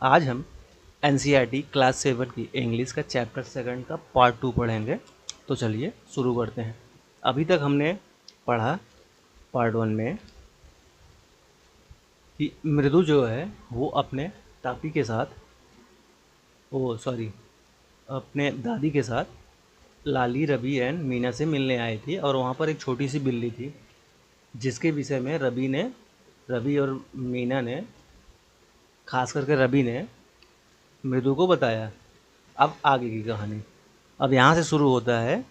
आज हम NCERT class 7 की इंग्लिश का चैप्टर 2 का पार्ट 2 पढ़ेंगे। तो चलिए शुरू करते हैं। अभी तक हमने पढ़ा पार्ट 1 में कि मृदु जो है वो अपने तापी के साथ अपने दादी के साथ लाली, रवि एंड मीना से मिलने आई थी और वहाँ पर एक छोटी सी बिल्ली थी जिसके विषय में रवि और मीना ने, खास करके रवि ने मृदु को बताया। अब आगे की कहानी अब यहाँ से शुरू होता है।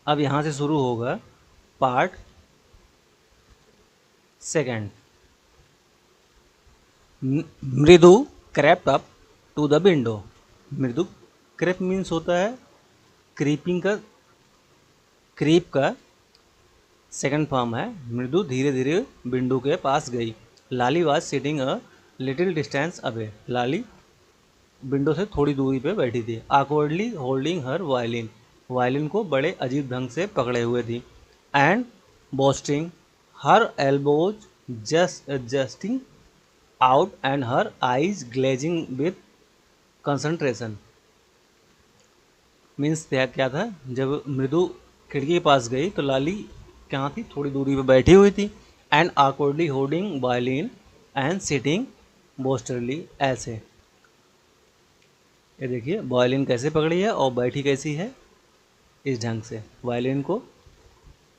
अब यहाँ से शुरू होगा part 2। Mridu crept up to the window. Mridu crept means होता है क्रीप का सेकंड फॉर्म है। मृदु धीरे धीरे विंडो के पास गई। Lali was sitting a little distance away. Lali window से थोड़ी दूरी पे बैठी थी। awkwardly holding her violin. Violin को बड़े अजीब ढंग से पकड़े हुए थी। And boasting her elbows jutting out and her eyes glazing with concentration. Means क्या था, जब मृदु खिड़की के पास गई तो लाली कहाँ थी, थोड़ी दूरी पे बैठी हुई थी। And awkwardly holding violin and sitting बोस्टरली, ऐसे। ये देखिए वायलिन कैसे पकड़ी है और बैठी कैसी है, इस ढंग से। वायलिन को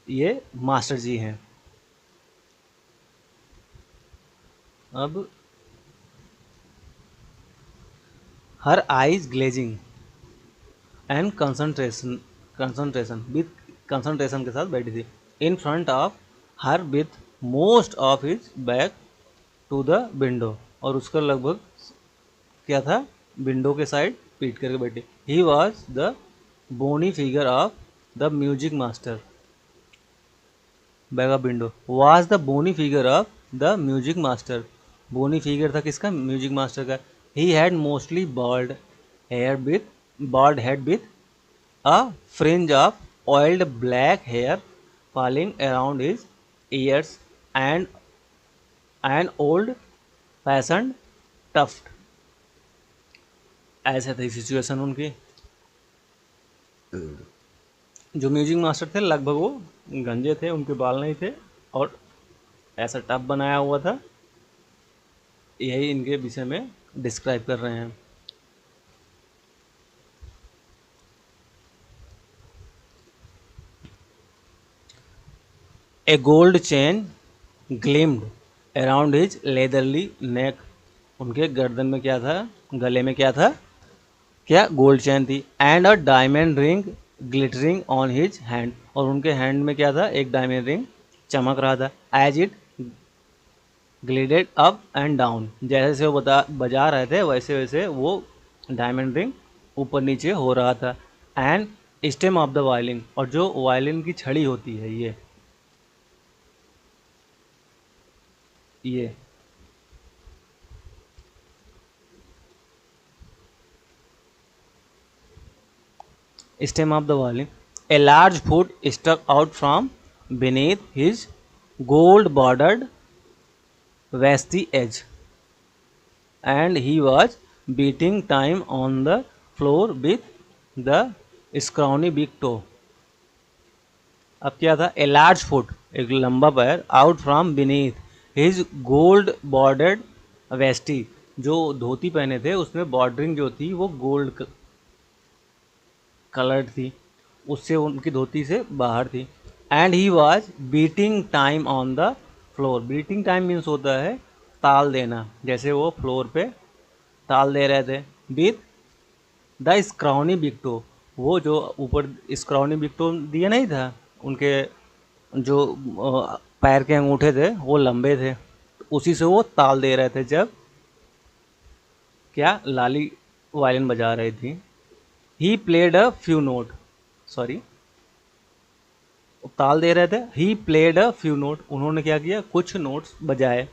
ये मास्टर जी हैं। अब her eyes glazing and concentration with concentration के साथ बैठी थी। In front of her with most of his back to the window. और उसका लगभग क्या था, विंडो के साइड पीट करके बैठी। He was the bony figure of the music master. Back of window was the bony figure of the music master. Bony figure था किसका, म्यूजिक मास्टर का। He had mostly bald head with a fringe of oiled black hair falling around his ears and an old fashioned tuft। ऐसे थी situation उनकी। जो music master थे लगभग वो गंजे थे, उनके बाल नहीं थे और ऐसा टफ बनाया हुआ था। यही इनके विषय में डिस्क्राइब कर रहे हैं। A gold chain gleamed around his leathery neck. उनके गर्दन में क्या था, गले में क्या था, क्या गोल्ड चेन थी। And a diamond ring glittering on his hand. और उनके हैंड में क्या था, एक डायमंड रिंग चमक रहा था। As it glided up and down. जैसे जैसे वो बजा रहे थे वैसे वैसे वो डायमंड रिंग ऊपर नीचे हो रहा था। And stem of the violin. और जो वायलिन की छड़ी होती है, ये stem of the violin. A large foot stuck out from beneath his gold bordered vesty edge, and he was beating time on the floor with the scrawny big toe। अब क्या था, ए लार्ज फुट, एक लंबा पैर, out from beneath his gold bordered veshti. जो धोती पहने थे उसमें बॉर्डरिंग जो थी वो गोल्ड कलर्ड थी, उससे उनकी धोती से बाहर थी। And he was beating time on the floor. Beating time means होता है ताल देना, जैसे वो फ्लोर पे ताल दे रहे थे। With the scrawny big toe. वो जो ऊपर स्क्राउनी बिगटो दिया नहीं था, उनके जो पैर के अंगूठे थे वो लंबे थे, उसी से वो ताल दे रहे थे जब क्या लाली वायलिन बजा रही थी। He played a few note, ताल दे रहे थे। He played a few note, उन्होंने क्या किया, कुछ नोट्स बजाए।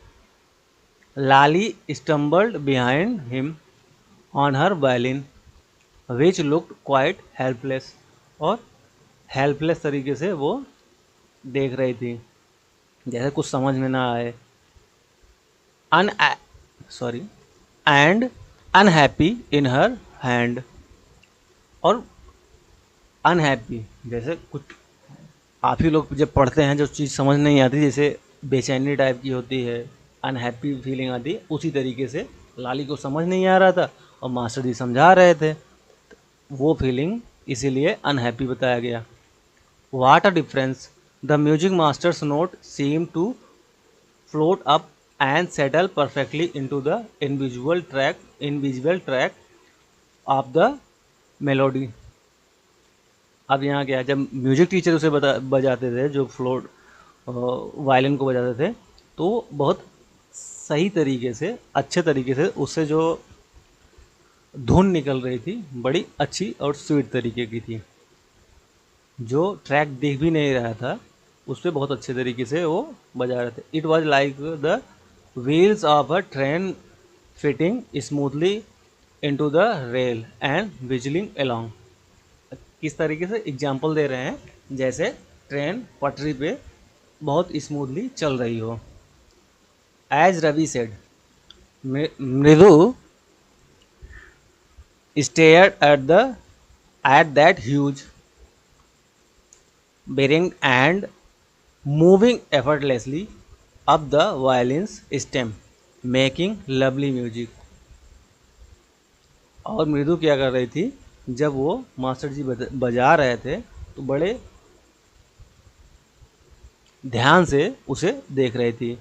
Lali stumbled behind him on her violin which looked quite helpless. और हेल्पलेस तरीके से वो देख रही थी। जैसे कुछ समझ में ना आए। Un sorry and unhappy in her hand. और अनहैप्पी जैसे कुछ आप ही लोग जब पढ़ते हैं जो चीज़ समझ नहीं आती, जैसे बेचैनी टाइप की होती है, अनहैप्पी फीलिंग आती है, उसी तरीके से लाली को समझ नहीं आ रहा था और मास्टर जी समझा रहे थे, वो फीलिंग इसीलिए अनहैप्पी बताया गया। What a difference, the music masters note seem to float up and settle perfectly into the individual track of the melody. अब यहाँ क्या है, जब म्यूजिक टीचर उसे बजाते थे, जो फ्लोट वायलिन को बजाते थे, तो बहुत सही तरीके से, अच्छे तरीके से उससे जो धुन निकल रही थी बड़ी अच्छी और स्वीट तरीके की थी। जो ट्रैक देख भी नहीं रहा था उस पर बहुत अच्छे तरीके से वो बजा रहे थे। It was like the wheels of a train fitting smoothly into the rail and विजलिंग along. किस तरीके से एग्जाम्पल दे रहे हैं, जैसे ट्रेन पटरी पे बहुत स्मूथली चल रही हो। एज रवि सेड, मृदु stared at that huge bearing and moving effortlessly up the violin's stem, making lovely music। और मृदु क्या कर रही थी, जब वो मास्टर जी बजा रहे थे तो बड़े ध्यान से उसे देख रही थी।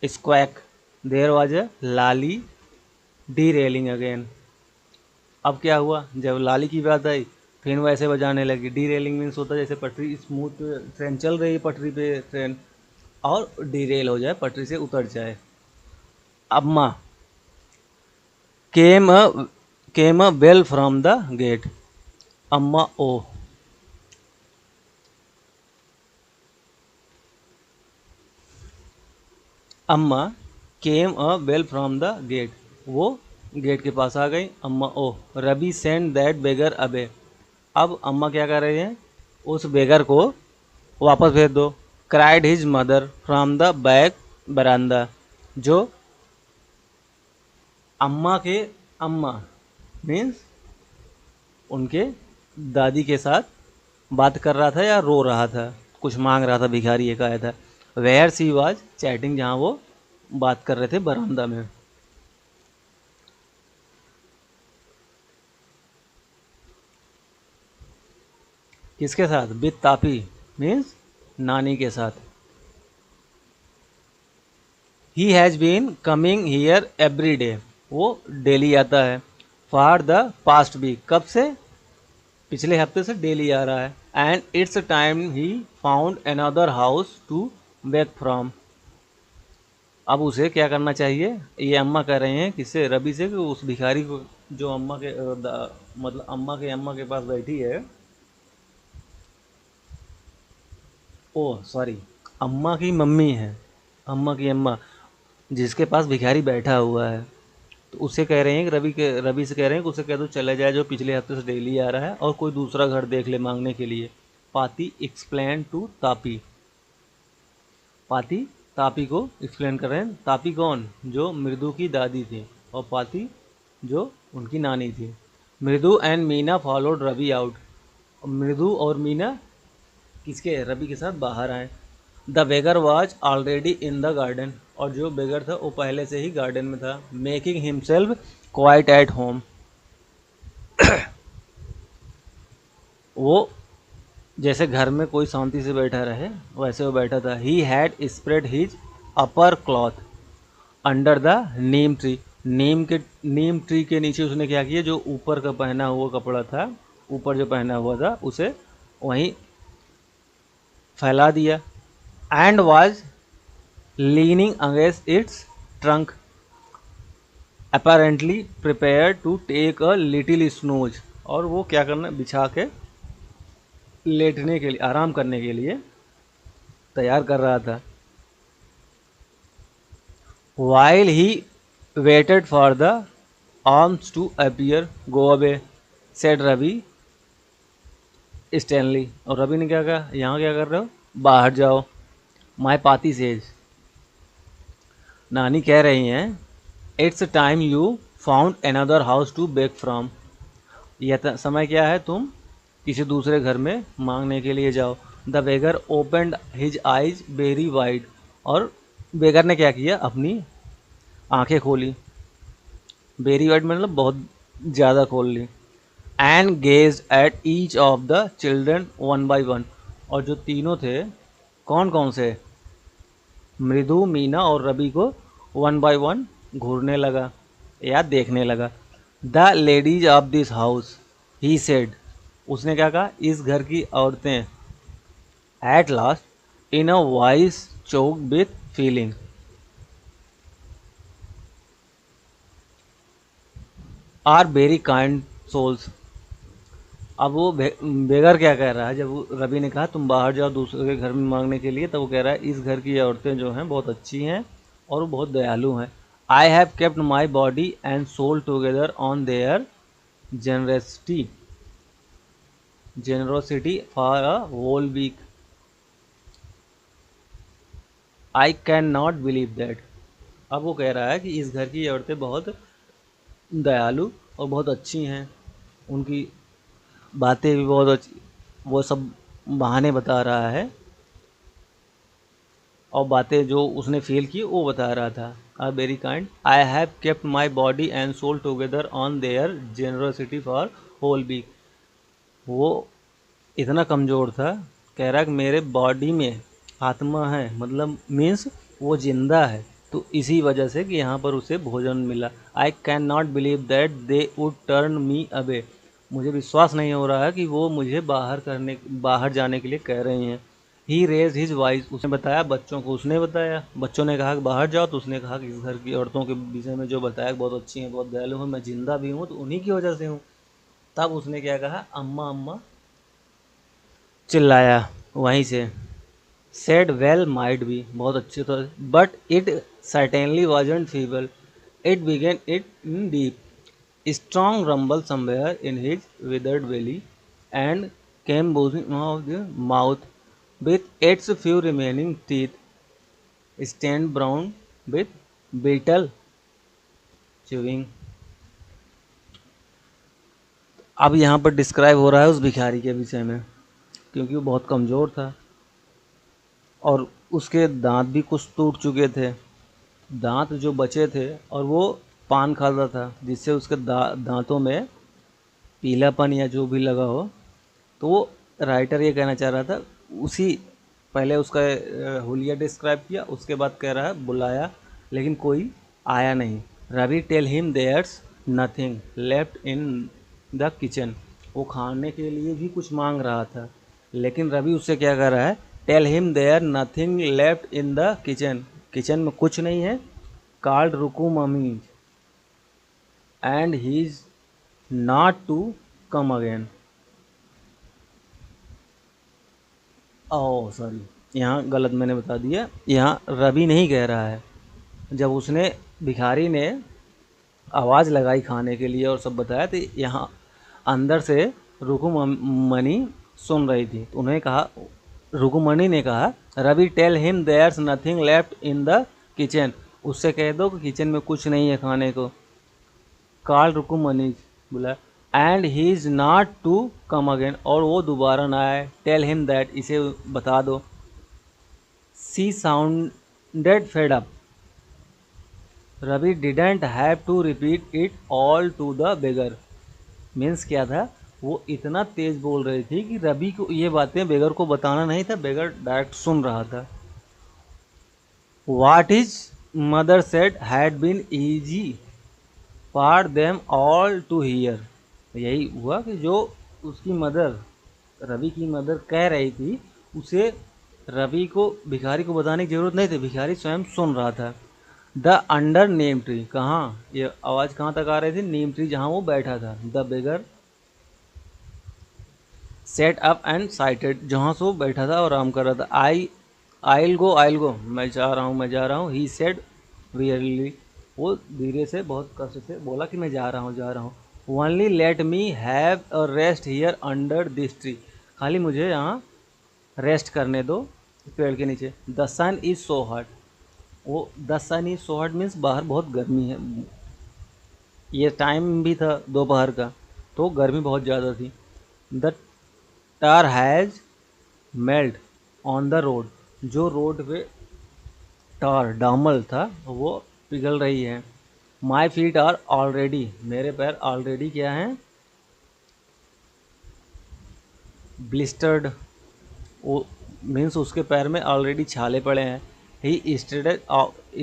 Squawk, there was a Lali the railing again. अब क्या हुआ, जब लाली की बात आई फिर वैसे बजाने लगी। डी रेलिंग मीन्स होता है जैसे पटरी स्मूथ ट्रेन चल रही है पटरी पे ट्रेन, और डी रेल हो जाए, पटरी से उतर जाए। अम्मा केम अ बेल फ्रॉम द गेट। अम्मा ओ, अम्मा केम अ बेल फ्रॉम द गेट, वो गेट के पास आ गई। अम्मा ओ, रवि सेंड दैट बेगर अबे। अब अम्मा क्या कर रही हैं, उस बेगर को वापस भेज दो। Cried his mother from the back बरामदा। जो अम्मा के अम्मा मीन्स उनके दादी के साथ बात कर रहा था या रो रहा था, कुछ मांग रहा था, भिखारी एक आया था। वेयर सी वाज चैटिंग, जहाँ वो बात कर रहे थे बरामदा में। किसके साथ, विद तापी मीन्स नानी के साथ। He has been coming here every day, वो डेली आता है। फॉर द पास्ट वीक, कब से, पिछले हफ्ते से डेली आ रहा है। And it's time he found another house to back from. अब उसे क्या करना चाहिए, ये अम्मा कह रहे हैं किससे, रवि से, कि उस भिखारी को जो अम्मा के मतलब अम्मा के पास बैठी है, ओ सॉरी, अम्मा की मम्मी है, अम्मा की अम्मा जिसके पास भिखारी बैठा हुआ है, तो उसे कह रहे हैं कि रवि से कह रहे हैं कि उसे कह दो चले जाए जो पिछले हफ्ते से डेली आ रहा है, और कोई दूसरा घर देख ले मांगने के लिए। पाती एक्सप्लेन टू तापी, पाती तापी को एक्सप्लेन कर रहे हैं। तापी कौन, जो मृदु की दादी थी, और पाती जो उनकी नानी थी। Mridu and Meena followed Ravi out, Mridu और मीना किसके, रवि के साथ बाहर आए। The beggar was already in the garden, और जो बेगर था वो पहले से ही गार्डन में था। Making himself quite at home, वो जैसे घर में कोई शांति से बैठा रहे वैसे वो बैठा था। He had spread his upper cloth under the Neem tree, Neem tree के नीचे उसने क्या किया, जो ऊपर का पहना हुआ कपड़ा था, ऊपर जो पहना हुआ था उसे वहीं फैला दिया। And was leaning against its trunk apparently prepare to take a little snooze, और वो क्या करना, बिछा के लेटने के लिए, आराम करने के लिए तैयार कर रहा था। While he waited for the arms to appear go away, said Ravi sternly. और रवि ने क्या कहा, यहाँ क्या कर रहे हो, बाहर जाओ। माई पाती सेज, नानी कह रही हैं, it's time you found another house to beg from, यह समय क्या है तुम किसी दूसरे घर में मांगने के लिए जाओ। The beggar opened his eyes very wide, और बेगर ने क्या किया, अपनी आंखें खोली, वेरी वाइड मतलब बहुत ज़्यादा खोल ली। And gazed at each of the children one by one, और जो तीनों थे, कौन कौन से, मृदु, मीना और रवि को वन बाय वन घूरने लगा या देखने लगा। The ladies of this house, he said, उसने क्या कहा, इस घर की औरतें, at last in a voice choke with feeling, are very kind souls. अब वो बेगर क्या कह रहा है, जब वो रवि ने कहा तुम बाहर जाओ दूसरे के घर में मांगने के लिए, तब वो कह रहा है इस घर की औरतें जो हैं बहुत अच्छी हैं और वो बहुत दयालु हैं। I have kept my body and soul together on their generosity generosity for a whole week, I can not believe that. अब वो कह रहा है कि इस घर की औरतें बहुत दयालु और बहुत अच्छी हैं, उनकी बातें भी बहुत अच्छी, वो सब बहाने बता रहा है और बातें जो उसने फील की वो बता रहा था। Are very kind, I have kept my body and soul together on their generosity for whole week. वो इतना कमज़ोर था, कह रहा कि मेरे बॉडी में आत्मा है, मतलब मीन्स वो जिंदा है, तो इसी वजह से कि यहाँ पर उसे भोजन मिला। आई can not believe that they would turn me away, मुझे विश्वास नहीं हो रहा है कि वो मुझे बाहर जाने के लिए कह रही हैं। ही रेज हिज वॉइस, उसने बताया बच्चों को, उसने बताया, बच्चों ने कहा कि बाहर जाओ, तो उसने कहा कि इस घर की औरतों के विषय में जो बताया बहुत अच्छी हैं, बहुत दयालु हैं, मैं जिंदा भी हूँ तो उन्हीं की वजह से हूँ। तब उसने क्या कहा, अम्मा अम्मा चिल्लाया वहीं से। सेड वेल माइट बी, बहुत अच्छे तो, but it certainly wasn't feeble, it began it in deep strong rumble somewhere in his withered belly and came boozing out of the mouth with its few remaining teeth stained brown with beetle chewing। अब यहाँ पर describe हो रहा है उस भिखारी के विषय में, क्योंकि वो बहुत कमज़ोर था और उसके दांत भी कुछ टूट चुके थे, दांत जो बचे थे, और वो पान खाता था जिससे उसके दांतों में पीलापन या जो भी लगा हो। तो वो राइटर ये कहना चाह रहा था, उसी पहले उसका हुलिया डिस्क्राइब किया, उसके बाद कह रहा है बुलाया लेकिन कोई आया नहीं। Ravi tell him there's nothing left in the kitchen, वो खाने के लिए भी कुछ मांग रहा था, लेकिन रवि उससे क्या कर रहा है, tell him there nothing left in the kitchen, kitchen में कुछ नहीं है, called Rukmini and he is not to come again. Oh sorry, यहाँ गलत मैंने बता दिया, यहाँ रवि नहीं कह रहा है। जब उसने भिखारी ने आवाज़ लगाई खाने के लिए और सब बताया, तो यहाँ अंदर से रुकुमणि सुन रही थी, तो उन्हें कहा, रुकुमणि ने कहा, Ravi tell him there's nothing left in the kitchen, उससे कह दो कि किचन में कुछ नहीं है खाने को। कॉल रुकुमणि, बोला, and he is not to come again, और वो दोबारा ना आए। टेल हिम दैट, इसे बता दो। She sounded fed up, Ravi didn't have to repeat it all to the beggar, means क्या था, वो इतना तेज बोल रही थी कि रवि को ये बातें बेगर को बताना नहीं था, बेगर डायरेक्ट सुन रहा था। What is mother said had been easy for them all to hear, यही हुआ कि जो उसकी मदर, रवि की मदर कह रही थी, उसे रवि को, भिखारी को बताने की जरूरत नहीं थी, भिखारी स्वयं सुन रहा था। द अंडर नीम ट्री, कहाँ ये आवाज़ कहाँ तक आ रही थी, नीम ट्री जहाँ वो बैठा था। The beggar set up and sighted, जहाँ से वो बैठा था और आराम कर रहा था। आइल गो, मैं जा रहा हूँ, मैं जा रहा हूँ। ही सेड वियरली, वो धीरे से बहुत कष्ट से बोला कि मैं जा रहा हूँ, जा रहा हूँ। Only let me have a rest here under this tree, खाली मुझे यहाँ रेस्ट करने दो पेड़ के नीचे। The sun is so hot, वो the sun is so hot means बाहर बहुत गर्मी है, ये टाइम भी था दोपहर का, तो गर्मी बहुत ज़्यादा थी। The tar has melt on the road, जो रोड पे टार डामल था वो पिघल रही है। माई फीट आर ऑलरेडी, मेरे पैर ऑलरेडी क्या हैं, ब्लिस्टर्ड, वो मीन्स उसके पैर में ऑलरेडी छाले पड़े हैं। He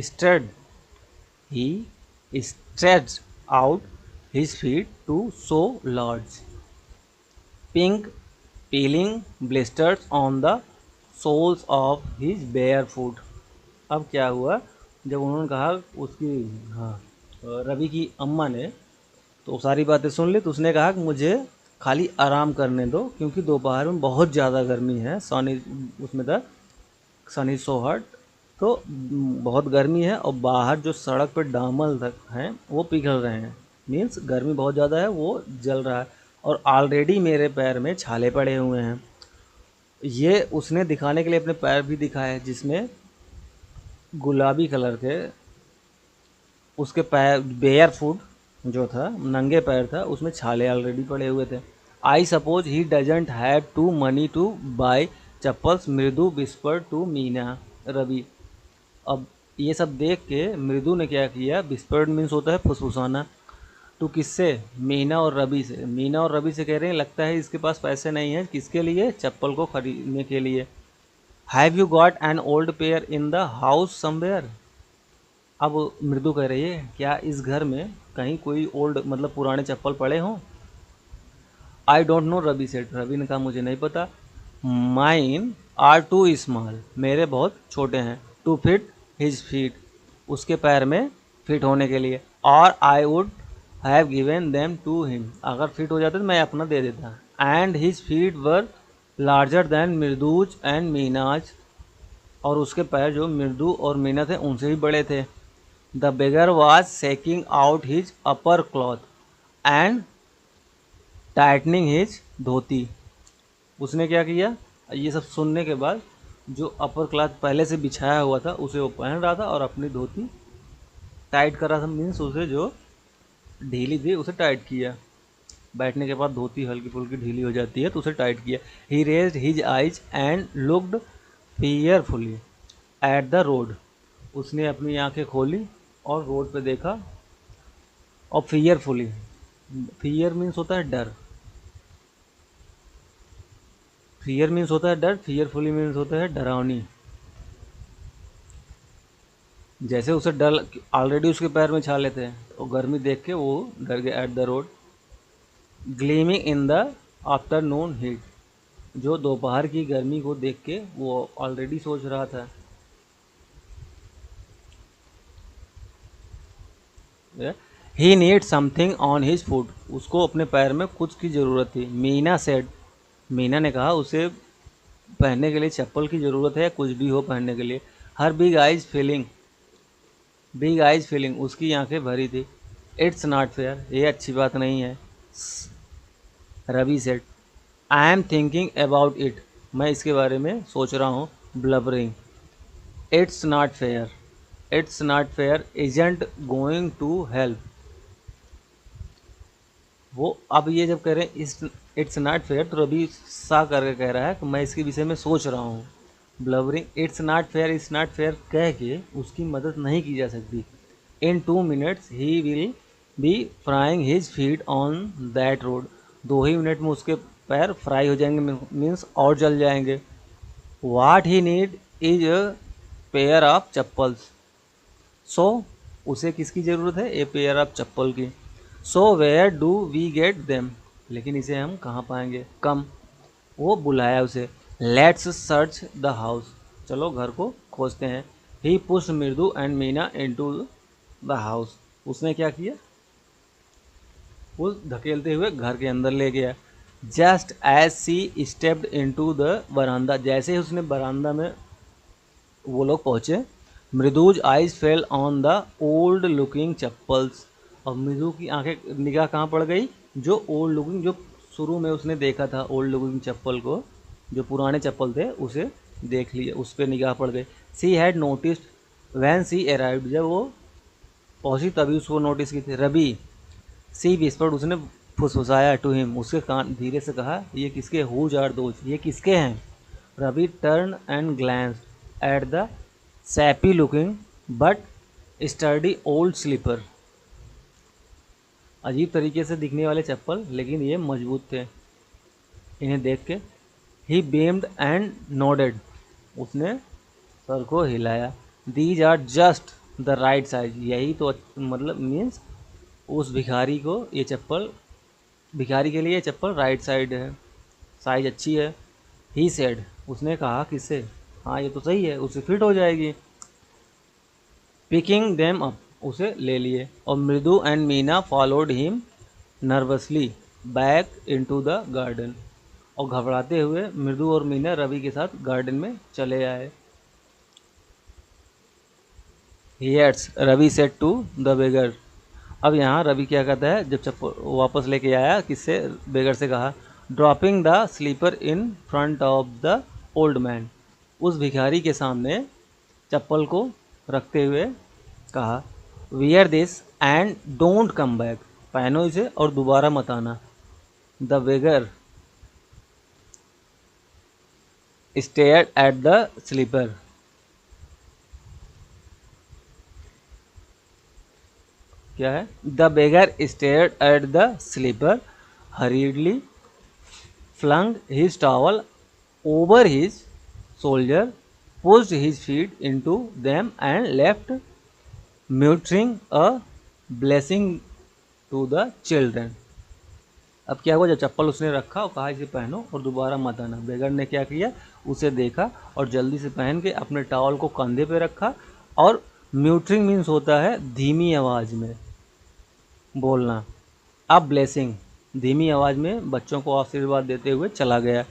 stayed he stretch out his feet to so large pink peeling blisters on the soles of his bare foot। अब क्या हुआ, जब उन्होंने कहा उसकी, हाँ, रवि की अम्मा ने तो सारी बातें सुन ली, तो उसने कहा कि मुझे खाली आराम करने दो, क्योंकि दोपहर में बहुत ज़्यादा गर्मी है, सन इज उसमें था सन इज सो हॉट, तो बहुत गर्मी है, और बाहर जो सड़क पे डामल तक हैं वो पिघल रहे हैं, मीन्स गर्मी बहुत ज़्यादा है, वो जल रहा है, और ऑलरेडी मेरे पैर में छाले पड़े हुए हैं। ये उसने दिखाने के लिए अपने पैर भी दिखाए, जिसमें गुलाबी कलर के उसके पैर, बेयर फुट जो था, नंगे पैर था, उसमें छाले ऑलरेडी पड़े हुए थे। I suppose he doesn't have to money to buy chappals, Mridu whisper to Meena Ravi. अब ये सब देख के मृदु ने क्या किया, विस्पर्ड मीन्स होता है फुसफुसाना, तो किससे, मीना और रवि से। मीना और रवि से कह रहे हैं लगता है इसके पास पैसे नहीं हैं, किसके लिए, चप्पल को खरीदने के लिए। Have you got an old pair in the house somewhere. अब मृदु कह रही है क्या इस घर में कहीं कोई ओल्ड मतलब पुराने चप्पल पड़े हों। I don't know Ravi said, Ravi ने कहा मुझे नहीं पता। माइन आर टू स्मॉल, मेरे बहुत छोटे हैं, टू फिट हिज फीट, उसके पैर में फिट होने के लिए, और I would have given them to him, अगर फिट हो जाते तो मैं अपना दे देता। And his feet were larger than Mridu's and Meena's, और उसके पैर जो मृदु और मीना थे उनसे भी बड़े थे। The beggar was shaking out his upper cloth and tightening his dhoti, उसने क्या किया, ये सब सुनने के बाद जो अपर क्लॉथ पहले से बिछाया हुआ था उसे वो पहन रहा था, और अपनी धोती टाइट कर रहा था, मीन्स उसे जो ढीली थी उसे टाइट किया। बैठने के बाद धोती हल्की फुल्की ढीली हो जाती है तो उसे टाइट किया। He raised his eyes and looked fearfully at the road, उसने अपनी आंखें खोली और रोड पे देखा। और फियरफुली, फियर मीन्स होता है डर, फियर मीन्स होता है डर, फियरफुली मीन्स होता है डरावनी। जैसे उसे डर, ऑलरेडी उसके पैर में छाले थे और गर्मी देख के वो डर गया। Eight the road gleaming in the afternoon heat, जो दोपहर की गर्मी को देख के वो ऑलरेडी सोच रहा था। He need something on his foot, उसको अपने पैर में कुछ की ज़रूरत थी। मीना सेड, मीना ने कहा उसे पहनने के लिए चप्पल की ज़रूरत है, कुछ भी हो पहनने के लिए। Her big eyes filling, big eyes filling, उसकी आंखें भरी थी। इट्स नॉट फेयर, ये अच्छी बात नहीं है। Ravi said I am thinking about it, मैं इसके बारे में सोच रहा हूँ। Blubbering, it's not fair, it's not fair isn't going to help. वो अब ये जब कह रहे हैं इट्स नॉट फेयर, तो रवि सा करके कह रहा है कि मैं इसके विषय में सोच रहा हूँ। Blubbering, it's not fair, it's not fair कह के उसकी मदद नहीं की जा सकती। In 2 minutes he will be frying his feet on that road, 2 ही मिनट में उसके पैर फ्राई हो जाएंगे, मीन्स और जल जाएंगे। What he need is a pair of chappals, so उसे किसकी ज़रूरत है, ए पेयर ऑफ चप्पल की। So where do we get them, लेकिन इसे हम कहाँ पाएंगे। कम, वो बुलाया उसे। लेट्स सर्च द हाउस, चलो घर को खोजते हैं। ही पुश मृदु and Meena into the house, उसने क्या किया, वो धकेलते हुए घर के अंदर ले गया। Just as she stepped into the baramda, जैसे ही उसने बरामदा में वो लोग पहुँचे, Mridu's eyes fell on the old looking chappals, और मृदु की आंखें निगाह कहाँ पड़ गई, जो ओल्ड लुकिंग, जो शुरू में उसने देखा था ओल्ड लुकिंग चप्पल को, जो पुराने चप्पल थे उसे देख लिया, उस पर निगाह पड़ गई। She had noticed van C arrived, जब वो पहुंची तभी उसको नोटिस की थी। रवि, सी विस्पर्ड, उसने फुसफुसाया, टू हिम, उसके कान धीरे से कहा, ये किसके, हुज आर दोज, ये किसके हैं। Ravi turn and glanced at the shabby looking but sturdy old slipper, अजीब तरीके से दिखने वाले चप्पल लेकिन ये मजबूत थे। इन्हें देख के ही बेम्ड एंड नोडेड, उसने सर को हिलाया। These are just the right size, यही तो मतलब मीन्स उस भिखारी को ये चप्पल, भिखारी के लिए ये चप्पल राइट साइड है, साइज अच्छी है। ही सेड, उसने कहा, किससे, हाँ ये तो सही है, उसे फिट हो जाएगी। पिकिंग देम अप, उसे ले लिए। और मृदु and Meena followed him nervously back into the garden, और घबराते हुए मृदु और मीना रवि के साथ गार्डन में चले आए। Yes, Ravi said to the beggar, अब यहाँ रवि क्या कहता है, जब चप्पल वापस लेके आया, किससे, बेगर से कहा, dropping the slipper in front of the old man, उस भिखारी के सामने चप्पल को रखते हुए कहा, wear this and don't come back, पहनो इसे और दोबारा मत आना। The beggar stared at the slipper, क्या है, the beggar stared at the slipper hurriedly flung his towel over his shoulder, pushed his feet into them and left, muttering a blessing to the children. अब क्या हुआ, जब चप्पल उसने रखा और कहा इसे पहनो और दोबारा मत आना, बेगर ने क्या किया, उसे देखा और जल्दी से पहन के अपने टॉवल को कंधे पे रखा और म्यूटरिंग मीन्स होता है धीमी आवाज़ में बोलना, अब ब्लेसिंग, धीमी आवाज़ में बच्चों को आशीर्वाद देते हुए चला गया।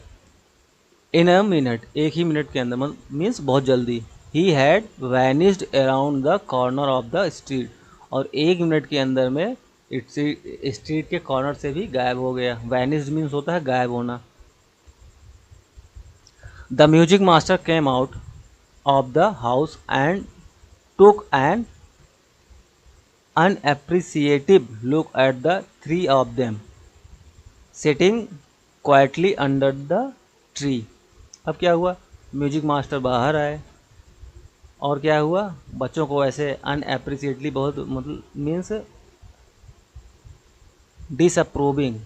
इन अ मिनट, एक ही मिनट के अंदर, मीन्स बहुत जल्दी, he had vanished around the corner of the street, और एक मिनट के अंदर में स्ट्रीट के कॉर्नर से भी गायब हो गया। वैनिस्ड मीन्स होता है गायब होना। The music master came out of the house and took an unappreciative look at the three of them sitting quietly under the tree. अब क्या हुआ, म्यूजिक मास्टर बाहर आए और क्या हुआ, बच्चों को ऐसे अनएप्रिसिएटली, बहुत मतलब मीन्स डिसअप्रूविंग,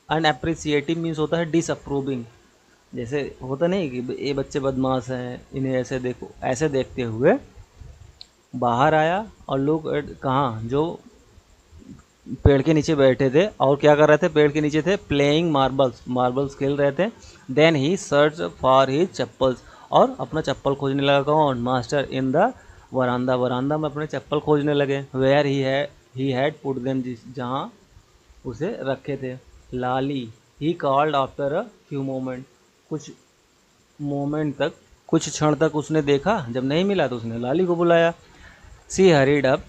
अनएप्रिसिएटिव मीन्स होता है डिसअप्रूविंग, जैसे होता नहीं कि ये बच्चे बदमाश हैं, इन्हें ऐसे देखो, ऐसे देखते हुए बाहर आया। और लोग कहाँ, जो पेड़ के नीचे बैठे थे और क्या कर रहे थे, पेड़ के नीचे थे, प्लेइंग मार्बल्स, मार्बल्स खेल रहे थे। Then he search for his chappals, और अपना चप्पल खोजने लगा। कौन, मास्टर, इन द वरांदा, वरांदा में अपने चप्पल खोजने लगे। Where he had put them, जहाँ उसे रखे थे। Lali, he called after a few moment, कुछ मोमेंट तक, कुछ क्षण तक उसने देखा, जब नहीं मिला तो उसने लाली को बुलाया। She hurried up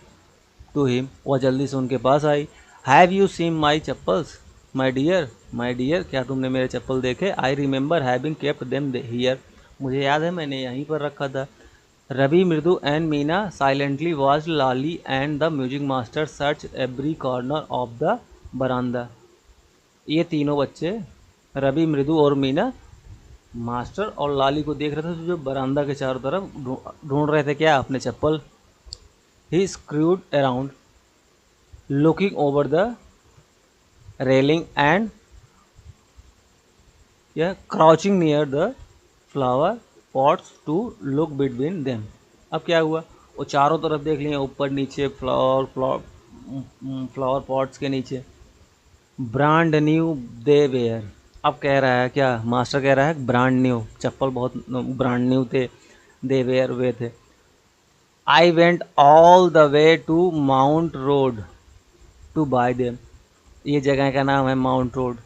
to him, वह जल्दी से उनके पास आई। Have you seen my chappals my dear, my dear, क्या तुमने मेरे चप्पल देखे। I remember having kept them here, मुझे याद है मैंने यहीं पर रखा था। Ravi, Mridu and Meena silently watch Lali and the music master search every corner of the बरामदा, ये तीनों बच्चे, रवि, मृदु और मीना, मास्टर और लाली को देख रहे थे जो बरामदा के चारों तरफ ढूंढ रहे थे, क्या, अपने चप्पल। He screwed around, looking over the railing and crouching near the flower pots to look between them. अब क्या हुआ, वो चारों तरफ देख लिए, ऊपर नीचे, फ्लावर पॉट्स के नीचे। ब्रांड न्यू दे वेयर, अब कह रहा है क्या, मास्टर कह रहा है ब्रांड न्यू, चप्पल बहुत ब्रांड न्यू थे, दे वेयर वे थे। I went all the way to Mount Road to buy them, ये जगह का नाम है माउंट रोड,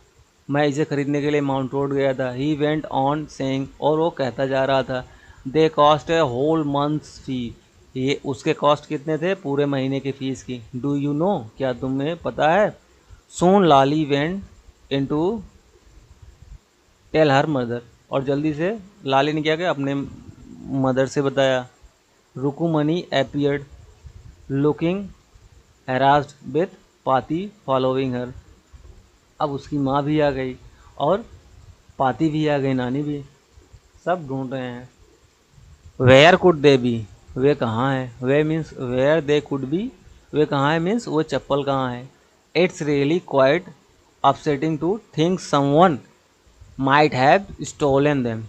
मैं इसे खरीदने के लिए माउंट रोड गया था। He went on saying, और वो कहता जा रहा था, they cost a whole month's fee, ये उसके कॉस्ट कितने थे, पूरे महीने की फीस की। Do you know, क्या तुम्हें पता है। Soon Lali went into tell her mother, और जल्दी से लाली ने क्या किया, अपने मदर से बताया। रुकुमनी अपीयर्ड लुकिंग harassed विथ पाती फॉलोइंग हर। अब उसकी माँ भी आ गई और पाती भी आ गई, नानी भी, सब ढूंढ रहे हैं। वेयर कुड दे बी, वे कहाँ है, वे means where they could be, वे कहाँ है मीन्स वो चप्पल कहाँ है। It's really quite upsetting to think someone might have stolen them,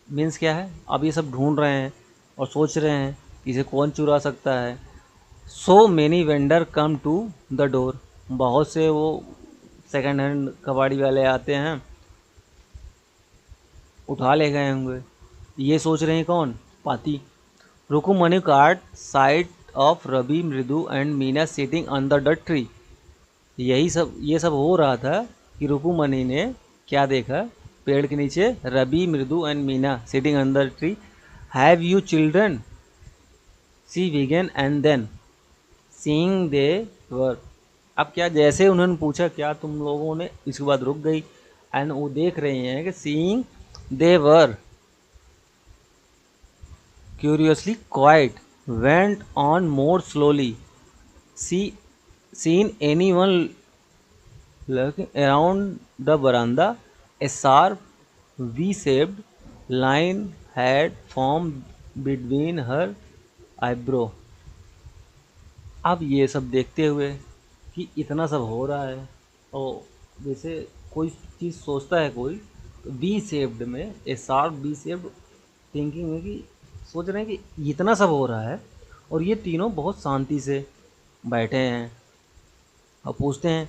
means क्या है, अब ये सब ढूंढ रहे हैं और सोच रहे हैं कि इसे कौन चुरा सकता है। So many vendor come to the door, बहुत से वो सेकंड हैंड कबाड़ी वाले आते हैं, उठा ले गए होंगे। ये सोच रहे हैं कौन, पाती। रुकुमनी card side of Ravi, Mridu and Meena sitting under the tree, ये सब हो रहा था कि रुकुमनी ने क्या देखा, पेड़ के नीचे Ravi, Mridu and Meena sitting under tree. Have you children, she began and then seeing they were. अब क्या, जैसे उन्होंने पूछा क्या तुम लोगों ने, इसके बाद रुक गई, एंड वो देख रहे हैं कि seeing they were curiously quiet, went on more slowly, see seen anyone lurking around the veranda, a sharp V-shaped line had formed between her eyebrow। अब ये सब देखते हुए कि इतना सब हो रहा है, और जैसे कोई चीज़ सोचता है कोई, वी शेप्ड में, ए शार्प वी शेप्ड थिंकिंग में, कि सोच रहे हैं कि इतना सब हो रहा है और ये तीनों बहुत शांति से बैठे हैं, और पूछते हैं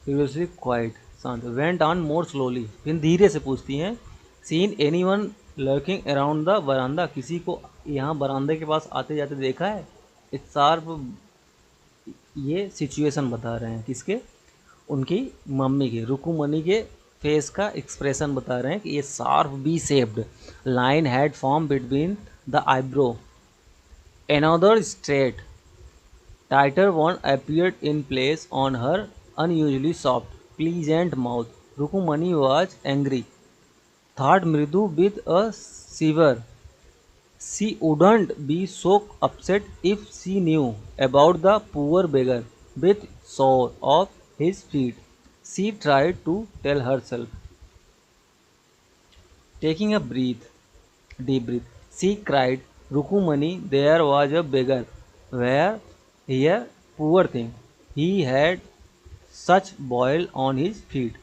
क्यूरियसली क्वाइट, शांत, वेंट ऑन मोर स्लोली, फिर धीरे से पूछती हैं, seen any one lurking around the बरामदा, किसी को यहाँ बरामदे के पास आते जाते देखा है। इट्स शार्प, ये सिचुएशन बता रहे हैं किसके, उनकी मम्मी के, रुकुमनी के फेस का एक्सप्रेशन बता रहे हैं कि ये sharp V shaped line had form between the eyebrow, another straight tighter one appeared in place on her unusually soft pleasant mouth। Rukmini was angry, thought Mridu with a shiver, she wouldn't be so upset if she knew about the poor beggar with sore of his feet, she tried to tell herself, taking a deep breath, she cried, Rukumani, there was a beggar, where here, poor thing, he had such boil on his feet।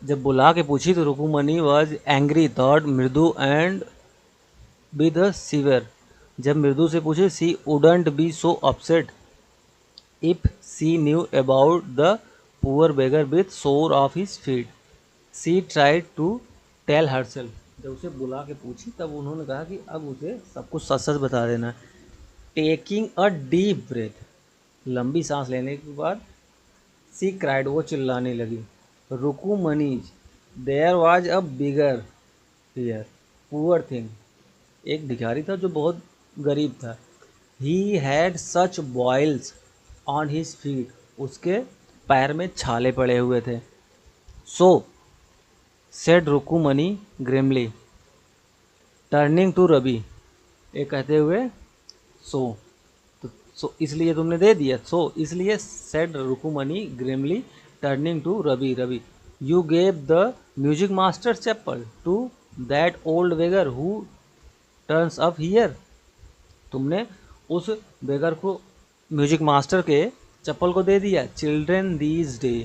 जब बुला के पूछी तो Rukmini was angry, thought Mridu and with a shiver, जब मृदु से पूछे she wouldn't be so upset if she knew about the poor beggar with sore of his feet, she tried to tell herself, जब उसे बुला के पूछी तब उन्होंने कहा कि अब उसे सब कुछ सच सच बता देना। टेकिंग अ डीप ब्रेथ, लंबी सांस लेने के बाद, सी क्राइड, वो चिल्लाने लगी, Rukmini's, there was a beggar here, poor thing, एक भिखारी था जो बहुत गरीब था, he had such boils on his feet, उसके पैर में छाले पड़े हुए थे। So said Rukmini grimly, turning to Ravi, ये कहते हुए सो, सो इसलिए तुमने दे दिया, सो इसलिए said Rukmini grimly turning to Ravi, Ravi, you gave the music master chappal to that old beggar who turns up here, तुमने उस बेगर को, म्यूजिक मास्टर के चप्पल को दे दिया। Children these day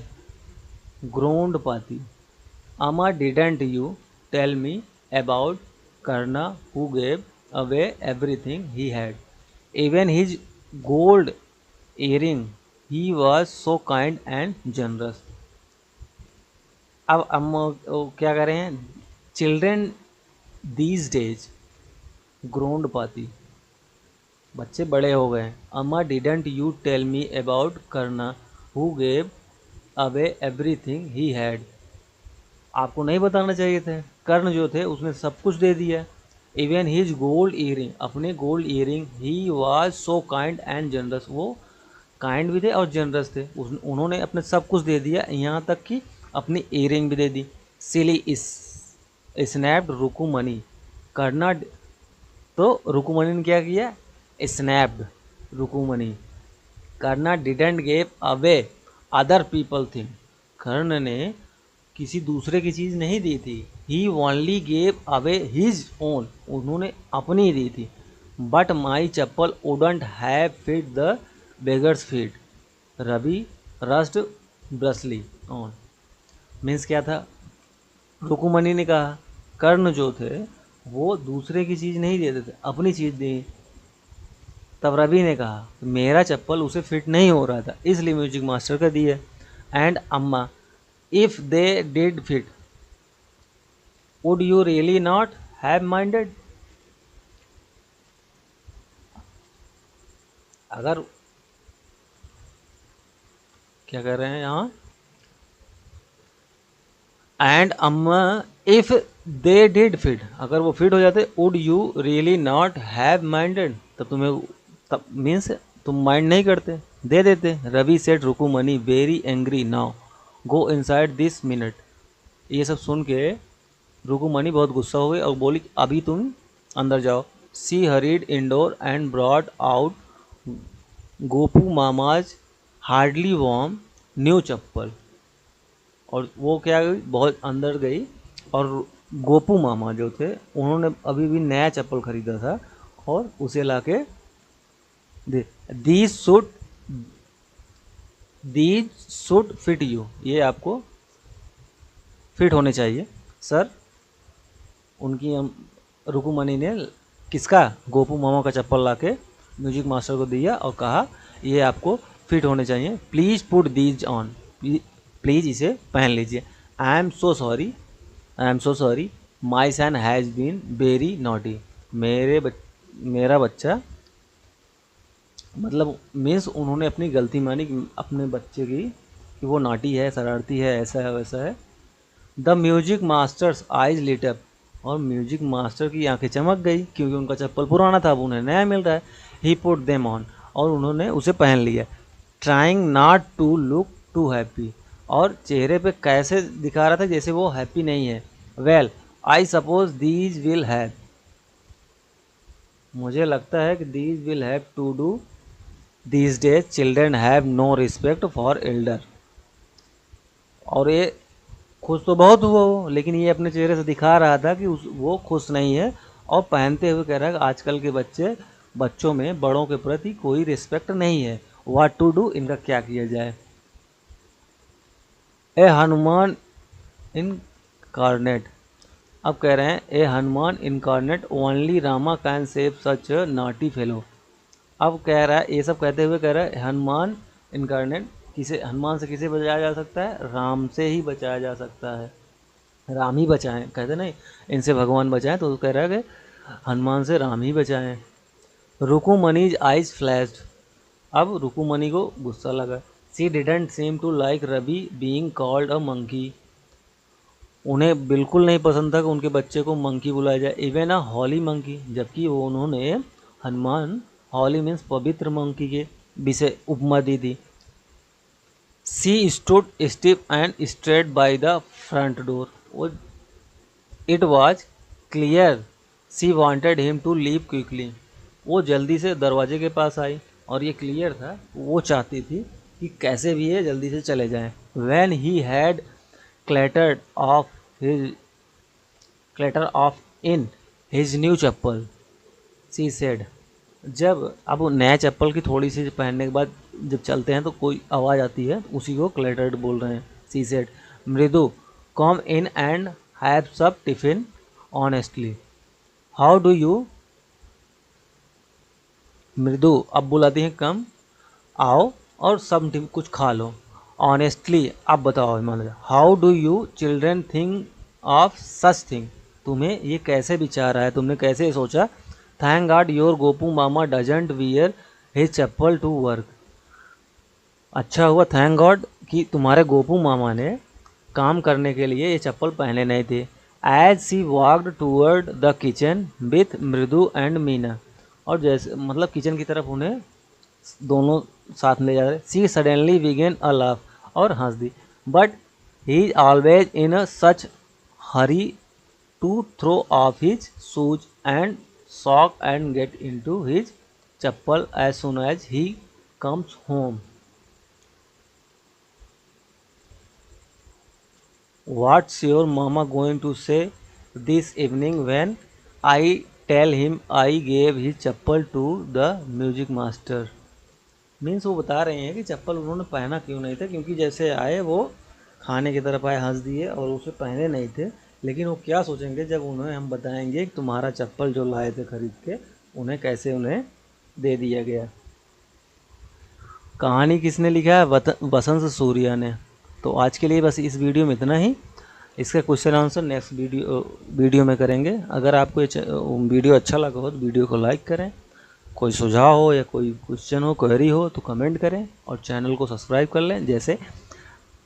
groaned Paati, Amma didn't you tell me about Karna who gave away everything he had, even his gold earring, he was so kind and generous। अब हम क्या कर रहे हैं, चिल्ड्रेन दीज डेज ग्रोन्ड पाती, बच्चे बड़े हो गए। Amma didn't you tell me about Karna who gave away everything he had, आपको नहीं बताना चाहिए थे, कर्ण जो थे उसने सब कुछ दे दिया। इवन हिज गोल्ड ईयरिंग, अपने gold earring, he was so kind and generous, वो काइंड भी थे और जनरस थे। उन्होंने अपने सब कुछ दे दिया, यहाँ तक कि अपनी इयरिंग भी दे दी। सिली इस स्नैप्ड रुकुमनी, करना। तो रुकुमनी ने क्या किया? Snapped Rukmini. Karna didn't gave away other people thing, Karna ने किसी दूसरे की चीज़ नहीं दी थी। He only gave away his own, उन्होंने अपनी दी थी। But my chappal wouldn't have fit the beggar's feet, Ravi rushed breezily on. Means क्या था? रुकुमनी ने कहा कर्ण जो थे वो दूसरे की चीज़ नहीं देते थे, अपनी चीज़ दी। तब रवि ने कहा मेरा चप्पल उसे फिट नहीं हो रहा था, इसलिए म्यूजिक मास्टर का दिए। एंड अम्मा, if they did fit would you really not have minded, अगर क्या कर रहे हैं यहाँ? एंड अम्मा इफ दे डिड फिट, अगर वो फिट हो जाते, would you really not have minded, तब तुम्हें, तब मीन्स तुम माइंड नहीं करते, दे देते। Ravi said Rukmini very angry, now go inside this minute. ये सब सुन के रुकुमनी बहुत गुस्सा हो गई और बोली अभी तुम अंदर जाओ। She hurried indoor and brought out Gopu Mama's hardly worn new chappal. और वो क्या गई, बहुत अंदर गई और गोपू मामा जो थे उन्होंने अभी भी नया चप्पल खरीदा था और उसे लाके दे। दीज शुड फिट यू, ये आपको फिट होने चाहिए सर। उनकी रुकुमनी ने किसका? गोपू मामा का चप्पल लाके म्यूजिक मास्टर को दिया और कहा ये आपको फिट होने चाहिए, please put these on, please इसे पहन लीजिए। I am so sorry my son has been very naughty, मेरा बच्चा, मतलब मीन्स उन्होंने अपनी गलती मानी अपने बच्चे की कि वो नाटी है, शरारती है, ऐसा है वैसा है। The music master's eyes lit up, और म्यूजिक मास्टर की आंखें चमक गई क्योंकि उनका चप्पल पुराना था, अब उन्हें नया मिल रहा है। ही पुट देम ऑन, और उन्होंने उसे पहन लिया। Trying not to look too happy, और चेहरे पे कैसे दिखा रहा था जैसे वो हैप्पी नहीं है। Well I suppose these will have, मुझे लगता है कि these will have to do, these days children have no respect for elder. और ये खुश तो बहुत हुआ वो, लेकिन ये अपने चेहरे से दिखा रहा था कि वो खुश नहीं है, और पहनते हुए कह रहा है कि आजकल के बच्चों में बड़ों के प्रति कोई रिस्पेक्ट नहीं है। व्हाट टू डू, इनका क्या किया जाए। ए हनुमान इनकारनेट, अब कह रहे हैं a Hanuman incarnate only Rama can save such naughty fellow. अब कह रहा है, ये सब कहते हुए कह रहा है हनुमान इनकारनेट, किसे, हनुमान से किसे बचाया जा सकता है? राम से ही बचाया जा सकता है, राम ही बचाएं, कहते नहीं इनसे भगवान बचाएं, तो कह रहा है कि हनुमान से राम ही बचाएं। रुकुमनीज आइज फ्लैश्ड, अब रुकुमनी को गुस्सा लगा। She didn't seem to like Ravi being called a monkey, उन्हें बिल्कुल नहीं पसंद था कि उनके बच्चे को मंकी बुलाया जाए। इवन अ हॉली मंकी, जबकि वो उन्होंने हनुमान, हॉली मीन्स पवित्र मंकी के विषय उपमा दी थी। She stood stiff and straight by the front door, it was clear she wanted him to leave quickly, वो जल्दी से दरवाजे के पास आई और ये क्लियर था वो चाहती थी कि कैसे भी है जल्दी से चले जाएं। When he had clattered off in his new chappal, she said, जब अब नया चप्पल की थोड़ी सी पहनने के बाद जब चलते हैं तो कोई आवाज़ आती है, उसी को क्लैटर्ड बोल रहे हैं। सी सेड, मृदु कम इन एंड हैव सब tiffin honestly, how do you, मृदु अब बुलाती हैं कम, आओ और सब कुछ खा लो। ऑनेस्टली अब बताओ, मान how do you children think of such thing, तुम्हें ये कैसे विचार आया, तुमने कैसे सोचा। थैंक गॉड योर गोपू मामा doesn't wear his chappal to work, अच्छा हुआ थैंक गॉड कि तुम्हारे गोपू मामा ने काम करने के लिए ये चप्पल पहने नहीं थे। As she walked toward the kitchen with Mridu and Meena, और जैसे मतलब किचन की तरफ उन्हें दोनों साथ में ले जा रहे। She suddenly began a laugh, और हंस दी, but he is always in a such hurry to throw off his shoes and sock and get into his chappal as soon as he comes home. What's your mama going to say this evening when I tell him I gave his chappal to the music master? Means वो बता रहे हैं कि चप्पल उन्होंने पहना क्यों नहीं था, क्योंकि जैसे आए वो खाने की तरफ आए, हंस दिए और उसे पहने नहीं थे। लेकिन वो क्या सोचेंगे जब उन्हें हम बताएंगे कि तुम्हारा चप्पल जो लाए थे खरीद के, उन्हें कैसे उन्हें दे दिया गया। कहानी किसने लिखा है? बसंत सूर्या ने। तो आज के लिए बस इस वीडियो में इतना ही। इसका क्वेश्चन आंसर नेक्स्ट वीडियो में करेंगे। अगर आपको ये वीडियो अच्छा लगा हो तो वीडियो को लाइक करें। कोई सुझाव हो या कोई क्वेश्चन हो, क्वेरी हो तो कमेंट करें, और चैनल को सब्सक्राइब कर लें, जैसे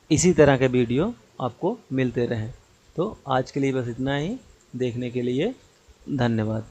इसी तरह के वीडियो आपको मिलते रहें। तो आज के लिए बस इतना ही। देखने के लिए धन्यवाद।